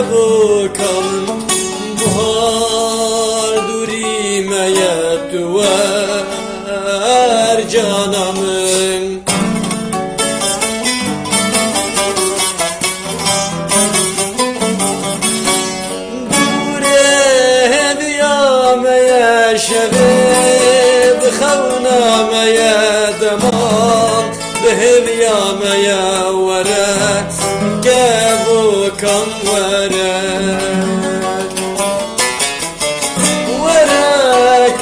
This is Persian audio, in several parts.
بکن بهار دوری میت ور جانمın دوره دیامه شبه بخونامه دمان بهلیامه وره گبو کن وره وره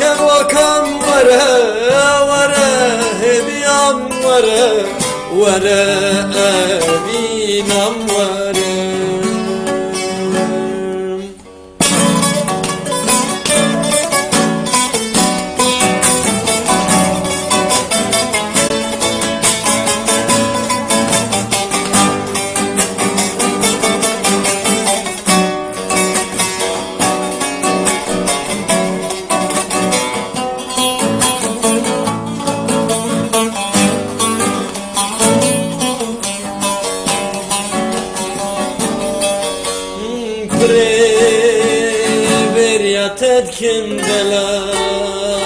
گبو کن وره وره هدیام وره وره بینم وره تدكن دلالة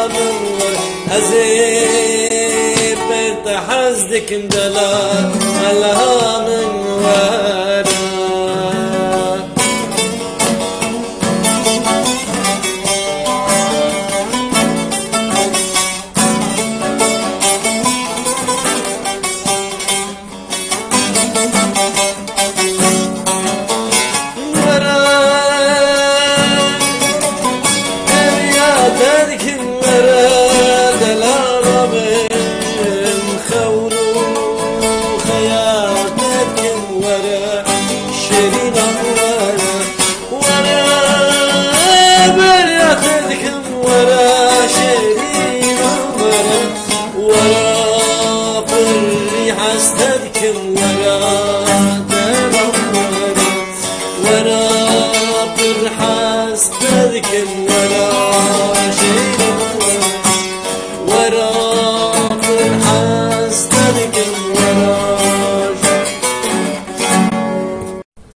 منور أزيب برتحزدك دلالة منور ولا